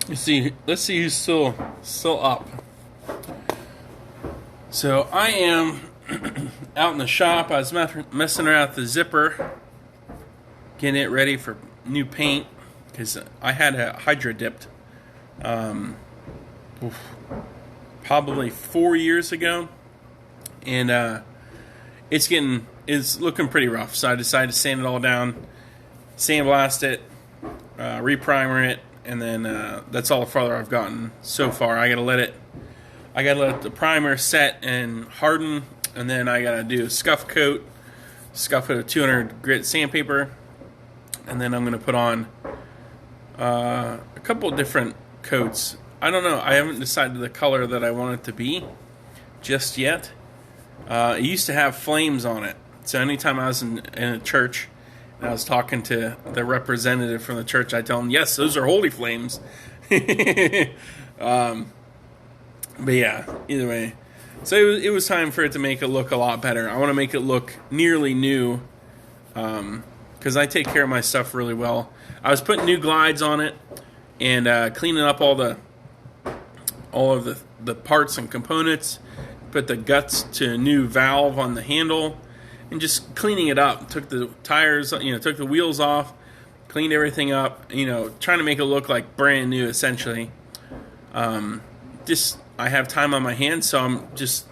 Let's see who's still up. So I am out in the shop. I was messing around with the zipper, getting it ready for new paint because I had a hydro dipped oof, probably 4 years ago, and it's looking pretty rough. So I decided to sand it all down, sandblast it, reprimer it, and then that's all the farther I've gotten so far. I gotta let the primer set and harden, and then I gotta do a scuff coat of 200 grit sandpaper, and then I'm gonna put on a couple of different coats. I don't know. I haven't decided the color that I want it to be just yet. It used to have flames on it, so anytime I was in a church and I was talking to the representative from the church, I tell them, yes, those are holy flames. But yeah, either way. So it was time for it to make it look a lot better. I want to make it look nearly new because I take care of my stuff really well. I was putting new glides on it and cleaning up all of the parts and components. Put the guts to a new valve on the handle and just cleaning it up. Took the tires, took the wheels off, cleaned everything up, trying to make it look like brand new essentially. Just I have time on my hands, so I'm just,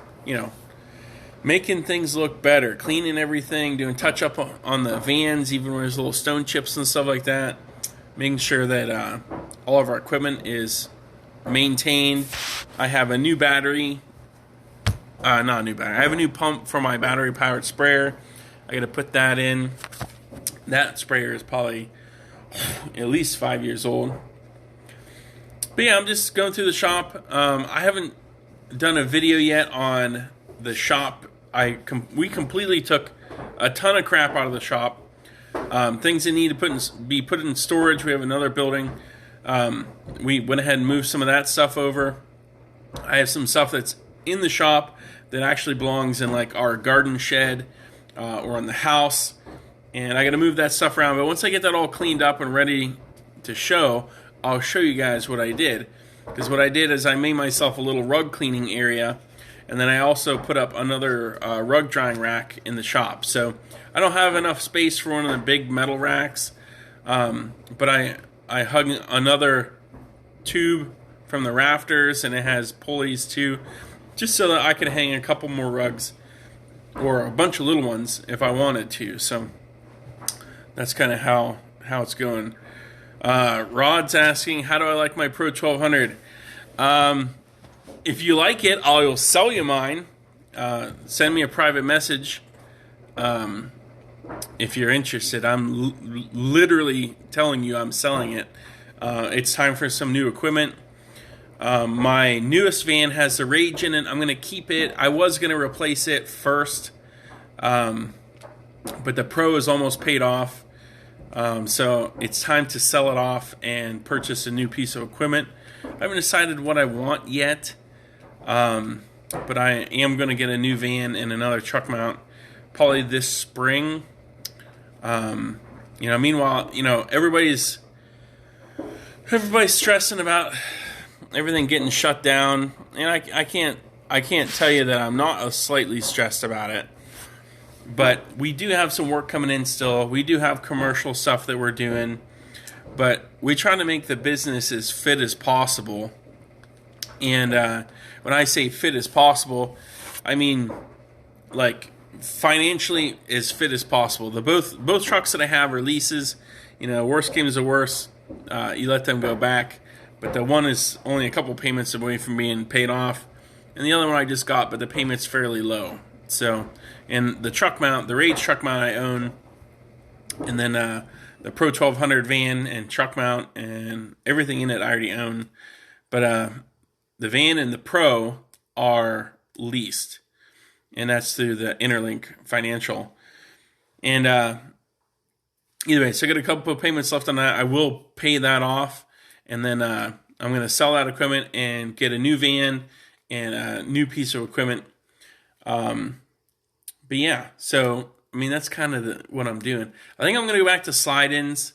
making things look better, cleaning everything, doing touch up on the vans, even when there's little stone chips and stuff like that, making sure that all of our equipment is maintained. I have a new battery, not a new battery, I have a new pump for my battery powered sprayer. I got to put that in. That sprayer is probably at least 5 years old. But yeah, I'm just going through the shop. I haven't done a video yet on the shop. We completely took a ton of crap out of the shop. Things that need to be put in storage. We have another building. We went ahead and moved some of that stuff over. I have some stuff that's in the shop that actually belongs in like our garden shed or in the house. And I got to move that stuff around. But once I get that all cleaned up and ready to show, I'll show you guys what I did. Because what I did is I made myself a little rug cleaning area, and then I also put up another rug drying rack in the shop. So I don't have enough space for one of the big metal racks, but I hung another tube from the rafters, and it has pulleys too, just so that I could hang a couple more rugs or a bunch of little ones if I wanted to. So that's kind of how it's going. Rod's asking, how do I like my Pro 1200? If you like it, I'll sell you mine. Send me a private message if you're interested. I'm literally telling you I'm selling it. It's time for some new equipment. My newest van has the Rage in it. I'm going to keep it. I was going to replace it first, but the Pro is almost paid off. So it's time to sell it off and purchase a new piece of equipment. I haven't decided what I want yet, but I am going to get a new van and another truck mount probably this spring. Meanwhile, everybody's stressing about everything getting shut down, and I can't tell you that I'm not slightly stressed about it. But we do have some work coming in still. We do have commercial stuff that we're doing. But we try to make the business as fit as possible. And when I say fit as possible, I mean like financially as fit as possible. Both trucks that I have are leases. Worst comes to worst, you let them go back. But the one is only a couple payments away from being paid off. And the other one I just got, but the payment's fairly low. So, and the truck mount, the Rage truck mount I own, and then the Pro 1200 van and truck mount and everything in it I already own. But the van and the Pro are leased, and that's through the Interlink Financial. And either way, so I got a couple of payments left on that. I will pay that off, and then I'm going to sell that equipment and get a new van and a new piece of equipment. But yeah, so that's kind of what I'm doing. I think I'm going to go back to slide-ins,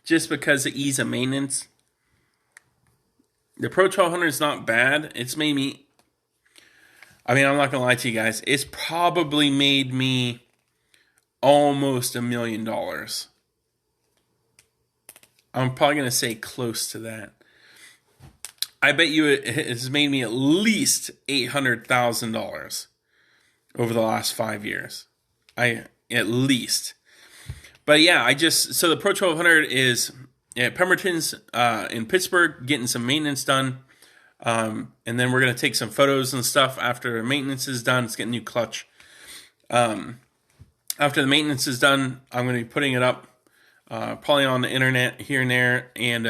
just because of ease of maintenance. The Pro 1200 is not bad. It's made me, I mean, I'm not going to lie to you guys. It's probably made me almost $1 million. I'm probably going to say close to that. I bet you it has made me at least $800,000 over the last 5 years. At least. But yeah, so the Pro 1200 is at Pemberton's in Pittsburgh getting some maintenance done. And then we're going to take some photos and stuff after the maintenance is done. It's getting a new clutch. After the maintenance is done, I'm going to be putting it up probably on the internet here and there and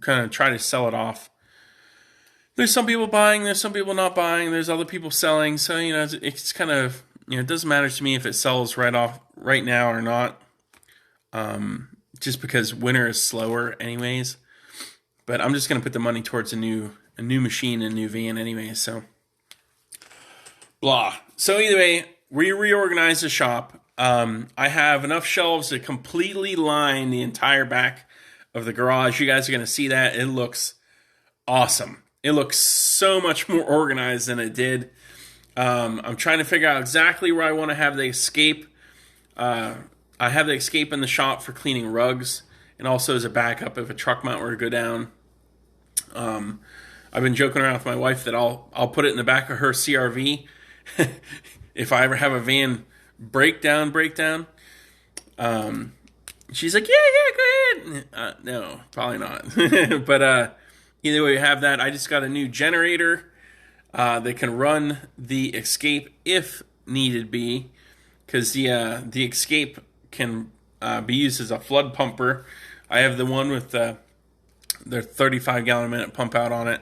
kind of try to sell it off. There's some people buying, there's some people not buying, there's other people selling. So, it's kind of, it doesn't matter to me if it sells right now or not. Just because winter is slower anyways. But I'm just going to put the money towards a new machine and a new van anyways. So, blah. So either way, we reorganized the shop. I have enough shelves to completely line the entire back of the garage. You guys are going to see that. It looks awesome. It looks so much more organized than it did. I'm trying to figure out exactly where I want to have the escape. I have the escape in the shop for cleaning rugs and also as a backup if a truck mount were to go down. I've been joking around with my wife that I'll put it in the back of her CRV if I ever have a van breakdown. She's like, yeah, go ahead. No, probably not. But either way, you have that. I just got a new generator that can run the escape if needed be, because the escape can be used as a flood pumper. I have the one with the 35 gallon a minute pump out on it,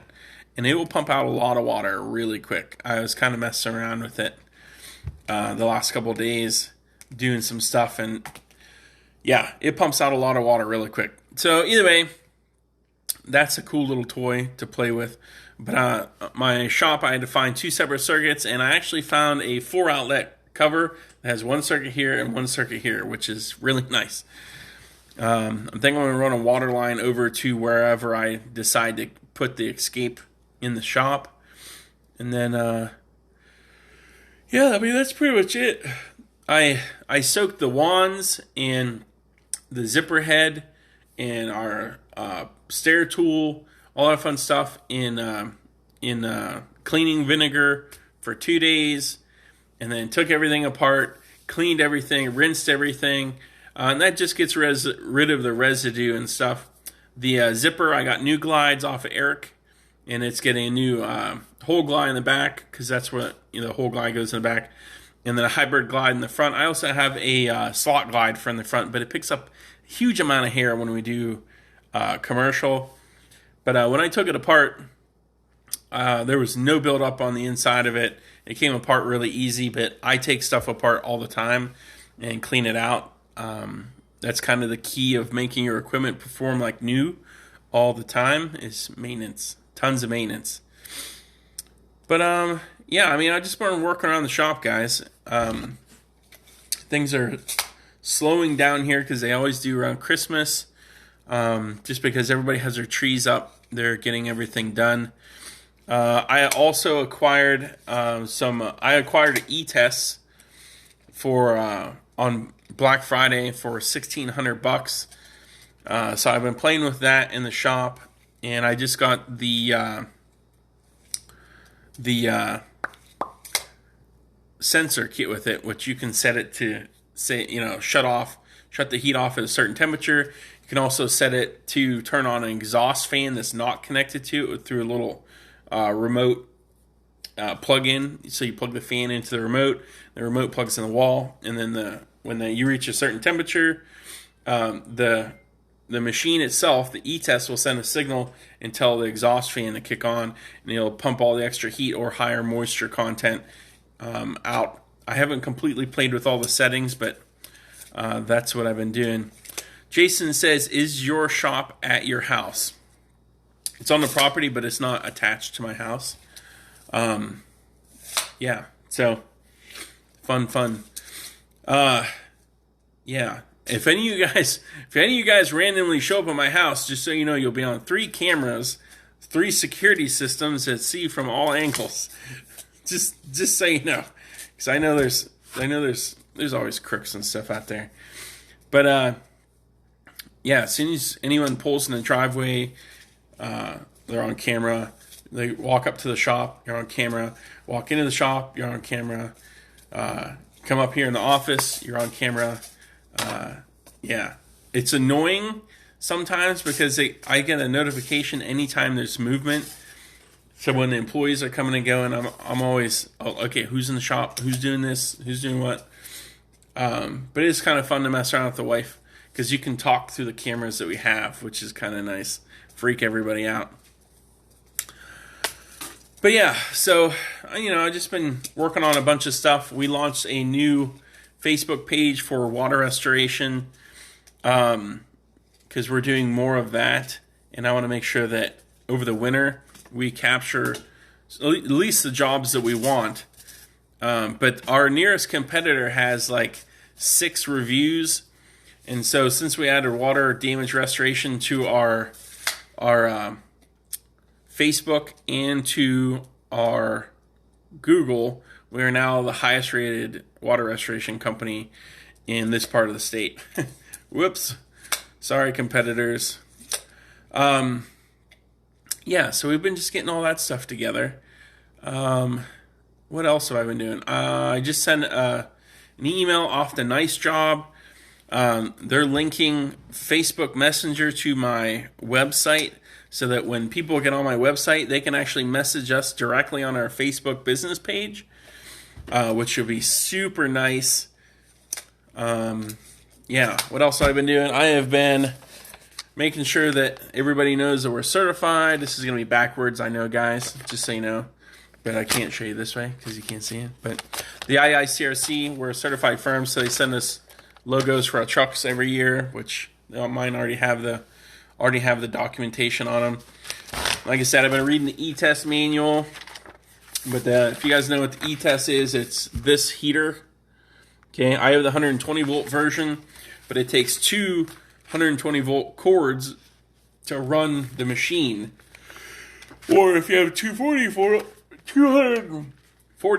and it will pump out a lot of water really quick. I was kind of messing around with it the last couple of days, doing some stuff, and yeah, it pumps out a lot of water really quick. So either way, that's a cool little toy to play with. But my shop, I had to find 2 separate circuits, and I actually found a 4-outlet cover that has 1 circuit here and 1 circuit here, which is really nice. I'm thinking I'm going to run a water line over to wherever I decide to put the escape in the shop. And then, yeah, I mean, that's pretty much it. I soaked the wands and the zipper head and our stair tool, all that fun stuff in cleaning vinegar for 2 days, and then took everything apart, cleaned everything, rinsed everything, and that just gets rid of the residue and stuff. The zipper, I got new glides off of Eric, and it's getting a new hole glide in the back because that's where the hole glide goes in the back, and then a hybrid glide in the front. I also have a slot glide from the front, but it picks up a huge amount of hair when we do commercial. But when I took it apart, there was no buildup on the inside of it. It came apart really easy, but I take stuff apart all the time and clean it out. That's kind of the key of making your equipment perform like new all the time is maintenance, tons of maintenance. But yeah, I mean, I just been working around the shop, guys. Things are slowing down here because they always do around Christmas. Just because everybody has their trees up, they're getting everything done. I also acquired I acquired E-Tests for on Black Friday for $1,600. So I've been playing with that in the shop, and I just got the sensor kit with it, which you can set it to say, shut the heat off at a certain temperature. You can also set it to turn on an exhaust fan that's not connected to it through a little remote plug-in. So you plug the fan into the remote plugs in the wall, and then when you reach a certain temperature, the machine itself, the E-Test, will send a signal and tell the exhaust fan to kick on, and it'll pump all the extra heat or higher moisture content out. I haven't completely played with all the settings, but that's what I've been doing. Jason says, is your shop at your house? It's on the property, but it's not attached to my house. Yeah, so fun. Yeah. If any of you guys randomly show up at my house, just so you know, you'll be on 3 cameras 3 security systems that see from all angles. Just so you know, because I know there's always crooks and stuff out there. But yeah, as soon as anyone pulls in the driveway, they're on camera. They walk up to the shop, you're on camera. Walk into the shop, you're on camera. Come up here in the office, you're on camera. Yeah, it's annoying sometimes because I get a notification anytime there's movement. So when the employees are coming and going, I'm always, oh, okay, who's in the shop? Who's doing this? Who's doing what? But it's kind of fun to mess around with the wife because you can talk through the cameras that we have, which is kind of nice. Freak everybody out. But yeah, so, I've just been working on a bunch of stuff. We launched a new Facebook page for water restoration because we're doing more of that. And I want to make sure that over the winter, we capture at least the jobs that we want. But our nearest competitor has like 6 reviews. And so since we added water damage restoration to our Facebook and to our Google, we are now the highest rated water restoration company in this part of the state. Whoops. Sorry, competitors. Yeah, so we've been just getting all that stuff together. What else have I been doing? I just sent an email off the Nice Job. They're linking Facebook Messenger to my website so that when people get on my website, they can actually message us directly on our Facebook business page, which will be super nice. Yeah, what else have I been doing? I have been making sure that everybody knows that we're certified. This is going to be backwards, I know, guys, just so you know. But I can't show you this way because you can't see it. But the IICRC, we're a certified firm, so they send us logos for our trucks every year, which mine already have the documentation on them. Like I said, I've been reading the E-Test manual. But if you guys know what the E-Test is, it's this heater. Okay, I have the 120 volt version, but it takes 2 120 volt cords to run the machine. Or if you have a 240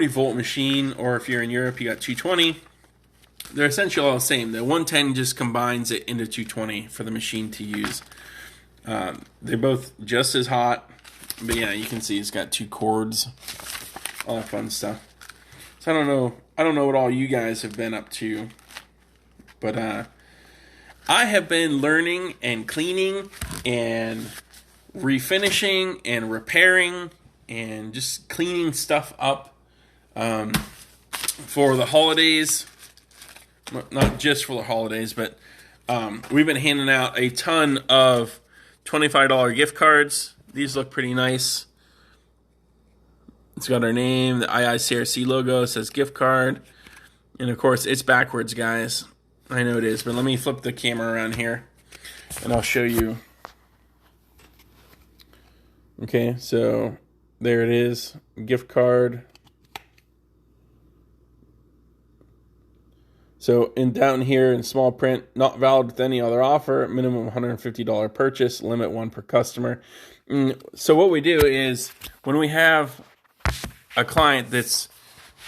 volt machine, or if you're in Europe, you got 220. They're essentially all the same. The 110 just combines it into 220 for the machine to use. They're both just as hot, but yeah, you can see it's got 2 cords, all that fun stuff. So I don't know what all you guys have been up to, but I have been learning and cleaning and refinishing and repairing and just cleaning stuff up for the holidays. Not just for the holidays, but we've been handing out a ton of $25 gift cards. These look pretty nice. It's got our name, the IICRC logo, it says gift card. And of course, it's backwards, guys. I know it is, but let me flip the camera around here and I'll show you. Okay, so there it is, gift card. So down here in small print, not valid with any other offer, minimum $150 purchase, limit 1 per customer. So what we do is when we have a client that's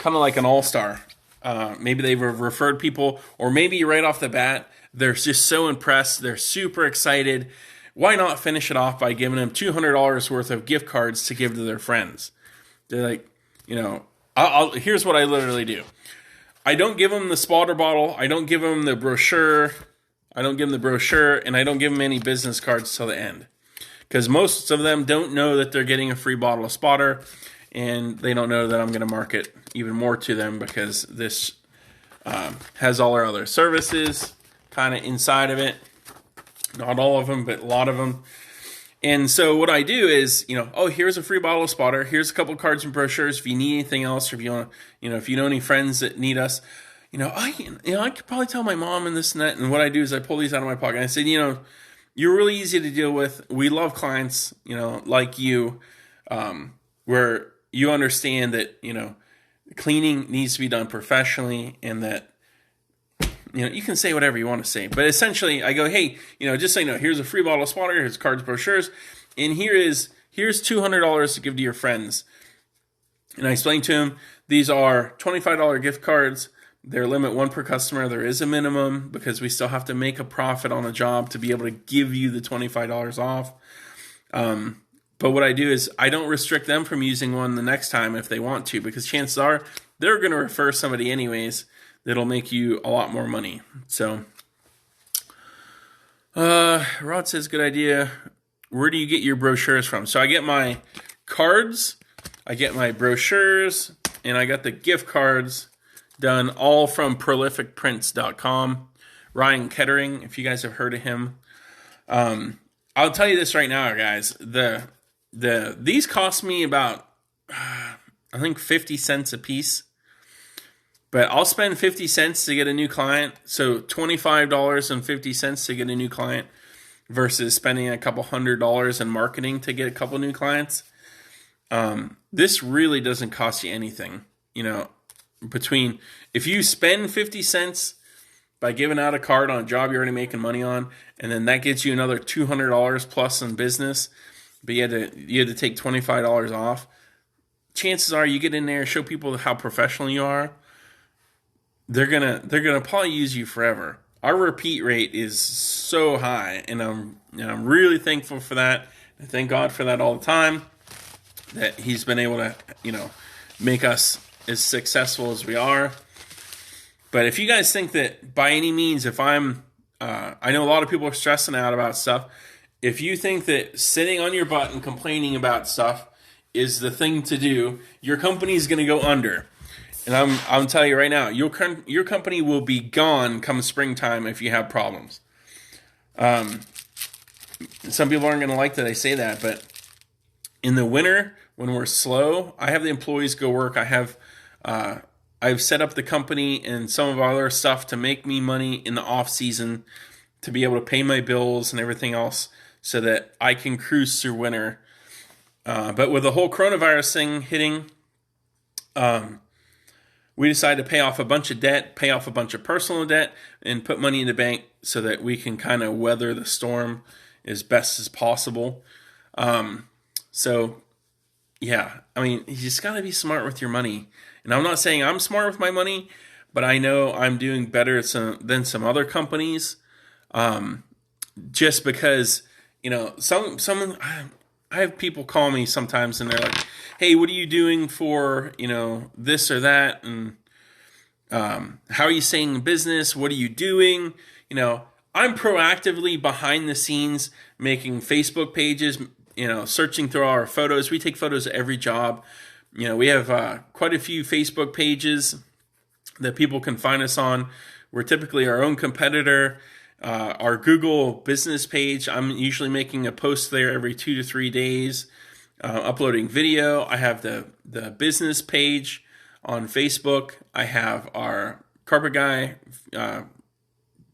kind of like an all-star, maybe they've referred people, or maybe right off the bat, they're just so impressed, they're super excited. Why not finish it off by giving them $200 worth of gift cards to give to their friends? They're like, here's what I literally do. I don't give them the spotter bottle. I don't give them the brochure. And I don't give them any business cards till the end. Because most of them don't know that they're getting a free bottle of spotter. And they don't know that I'm going to market even more to them because this has all our other services kind of inside of it. Not all of them, but a lot of them. And so what I do is, here's a free bottle of spotter. Here's a couple cards and brochures. If you need anything else, or if you want, if you know any friends that need us, I could probably tell my mom and this and that. And what I do is I pull these out of my pocket. And I say, you're really easy to deal with. We love clients, like you, where you understand that, cleaning needs to be done professionally, and that, you can say whatever you want to say. But essentially, I go, hey, just so you know, here's a free bottle of spotter, here's cards, brochures, and here's here's $200 to give to your friends. And I explained to him, these are $25 gift cards. They're limit one per customer. There is a minimum because we still have to make a profit on a job to be able to give you the $25 off. But what I do is I don't restrict them from using one the next time if they want to, because chances are they're going to refer somebody anyways that'll make you a lot more money. So Rod says, good idea. Where do you get your brochures from? So I get my cards, I get my brochures, and I got the gift cards done all from prolificprints.com. Ryan Kettering, if you guys have heard of him. I'll tell you this right now, guys. These cost me about, I think 50 cents a piece. But I'll spend 50 cents to get a new client. So $25.50 to get a new client versus spending a couple $100 in marketing to get a couple new clients. This really doesn't cost you anything. Between if you spend 50 cents by giving out a card on a job you're already making money on, and then that gets you another $200 plus in business, but you had to take $25 off. Chances are you get in there, show people how professional you are. They're gonna probably use you forever. Our repeat rate is so high, and I'm really thankful for that. I thank God for that all the time. That He's been able to make us as successful as we are. But if you guys think that by any means, if I know a lot of people are stressing out about stuff. If you think that sitting on your butt and complaining about stuff is the thing to do, your company is going to go under. And I'm telling you right now, your company will be gone come springtime if you have problems. Some people aren't going to like that I say that, but in the winter when we're slow, I have the employees go work. I've set up the company and some of our other stuff to make me money in the off season to be able to pay my bills and everything else so that I can cruise through winter. But with the whole coronavirus thing hitting, we decided to pay off a bunch of debt, pay off a bunch of personal debt, and put money in the bank so that we can kind of weather the storm as best as possible. So, yeah, I mean, you just got to be smart with your money. And I'm not saying I'm smart with my money, but I know I'm doing better than some other companies. Just because, I have people call me sometimes and they're like, hey, what are you doing for, this or that? And how are you staying in business? What are you doing? I'm proactively behind the scenes making Facebook pages, searching through our photos. We take photos of every job. We have quite a few Facebook pages that people can find us on. We're typically our own competitor. Our Google business page, I'm usually making a post there every 2 to 3 days, uploading video. I have the business page on Facebook. I have our Carpet Guy, I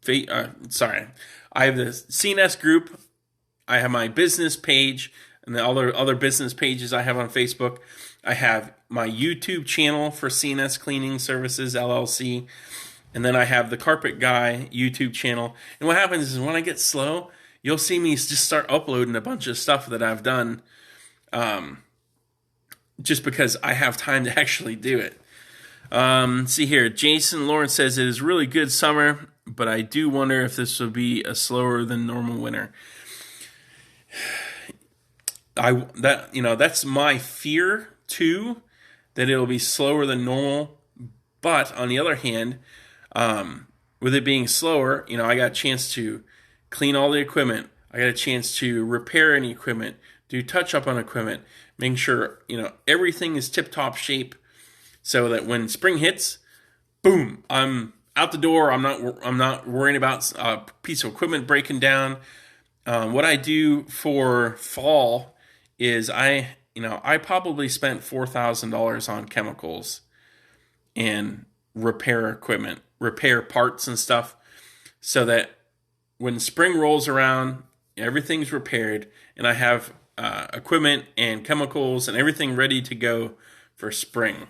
have the CNS group. I have my business page and the other business pages I have on Facebook. I have my YouTube channel for CNS Cleaning Services, LLC. And then I have the Carpet Guy YouTube channel. And what happens is when I get slow, you'll see me just start uploading a bunch of stuff that I've done just because I have time to actually do it. See here, Jason Lawrence says it is really good summer, but I do wonder if this will be a slower than normal winter. That's my fear too, that it'll be slower than normal. But on the other hand, with it being slower, I got a chance to clean all the equipment. I got a chance to repair any equipment, do touch up on equipment, making sure, everything is tip top shape so that when spring hits, boom, I'm out the door. I'm not worrying about a piece of equipment breaking down. What I do for fall is I probably spent $4,000 on chemicals and repair equipment, repair parts and stuff, so that when spring rolls around, everything's repaired, and I have equipment and chemicals and everything ready to go for spring.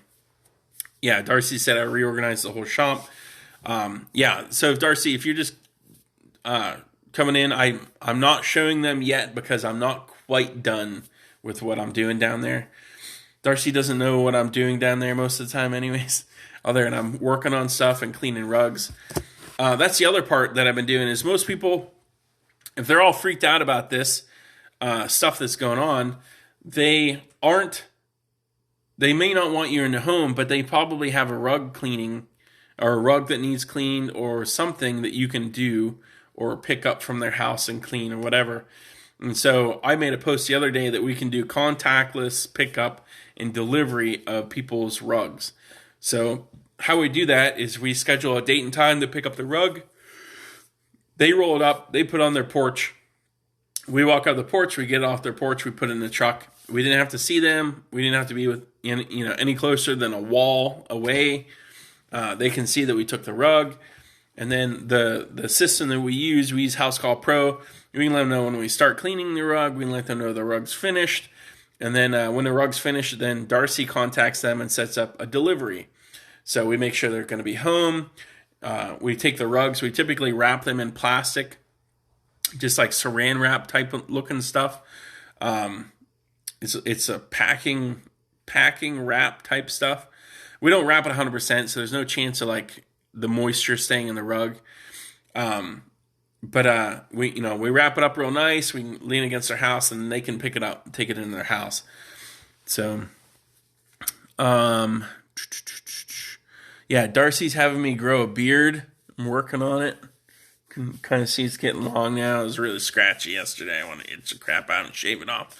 Yeah, Darcy said I reorganized the whole shop. So Darcy, if you're just coming in, I'm not showing them yet because I'm not quite done with what I'm doing down there. Darcy doesn't know what I'm doing down there most of the time anyways, other than I'm working on stuff and cleaning rugs. That's the other part that I've been doing is most people, if they're all freaked out about this stuff that's going on, they may not want you in the home, but they probably have a rug cleaning or a rug that needs cleaned or something that you can do or pick up from their house and clean or whatever. And so I made a post the other day that we can do contactless pickup and delivery of people's rugs. So how we do that is we schedule a date and time to pick up the rug. They roll it up, they put it on their porch. We walk out the porch, we get it off their porch, we put it in the truck. We didn't have to see them. We didn't have to be any closer than a wall away. They can see that we took the rug. And then the system that we use House Call Pro. We can let them know when we start cleaning the rug. We can let them know the rug's finished. And then when the rug's finished, then Darcy contacts them and sets up a delivery. So we make sure they're going to be home. We take the rugs. We typically wrap them in plastic, just like saran wrap type of looking stuff. It's a packing wrap type stuff. We don't wrap it 100%, so there's no chance of like the moisture staying in the rug. But we wrap it up real nice. We can lean against their house, and they can pick it up, take it in their house. So, yeah, Darcy's having me grow a beard. I'm working on it. Can kind of see it's getting long now. It was really scratchy yesterday. I want to itch the crap out and shave it off.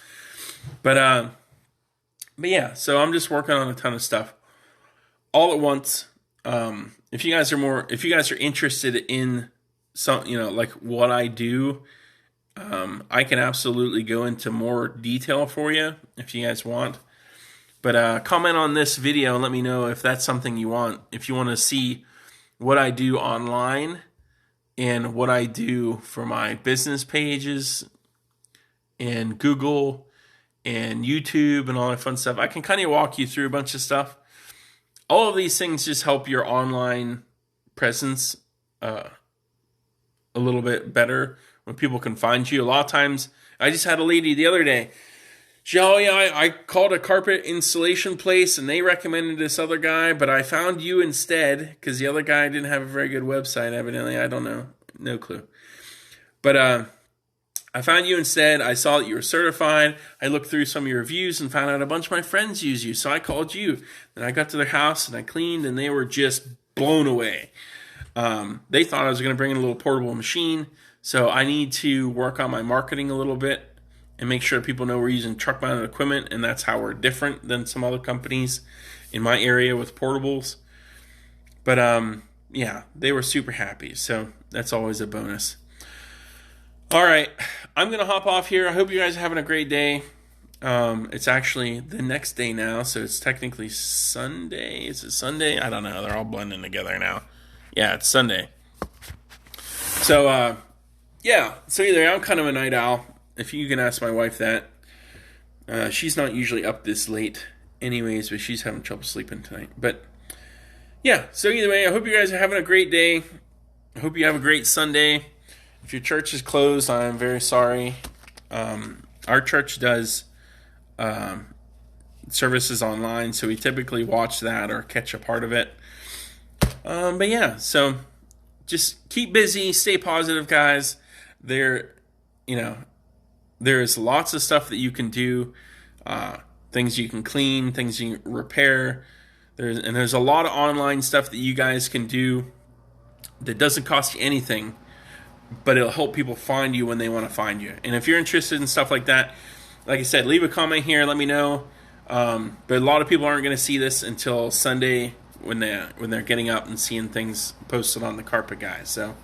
But yeah, so I'm just working on a ton of stuff all at once. If you guys are interested in some, like what I do, I can absolutely go into more detail for you if you guys want. But comment on this video and let me know if that's something you want. If you want to see what I do online and what I do for my business pages and Google and YouTube and all that fun stuff, I can kind of walk you through a bunch of stuff. All of these things just help your online presence a little bit better when people can find you. A lot of times, I just had a lady the other day. I called a carpet installation place and they recommended this other guy, but I found you instead because the other guy didn't have a very good website, evidently. I don't know. No clue. But I found you instead. I saw that you were certified. I looked through some of your reviews and found out a bunch of my friends use you. So I called you. Then I got to their house and I cleaned and they were just blown away. They thought I was going to bring in a little portable machine. So I need to work on my marketing a little bit and make sure people know we're using truck-mounted equipment, and that's how we're different than some other companies in my area with portables. But yeah, they were super happy, so that's always a bonus. All right, I'm going to hop off here. I hope you guys are having a great day. It's actually the next day now, so it's technically Sunday. Is it Sunday? I don't know. They're all blending together now. Yeah, it's Sunday. So, yeah, so either I'm kind of a night owl. If you can ask my wife that. She's not usually up this late anyways, but she's having trouble sleeping tonight. But, yeah, so either way, I hope you guys are having a great day. I hope you have a great Sunday. If your church is closed, I'm very sorry. Our church does services online, so we typically watch that or catch a part of it. But yeah, so just keep busy, stay positive, guys. There's lots of stuff that you can do, things you can clean, things you can repair. There's a lot of online stuff that you guys can do that doesn't cost you anything, but it'll help people find you when they want to find you. And if you're interested in stuff like that, like I said, leave a comment here, let me know. But a lot of people aren't going to see this until Sunday when they're getting up and seeing things posted on the Carpet Guys. So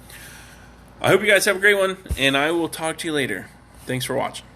I hope you guys have a great one, and I will talk to you later. Thanks for watching.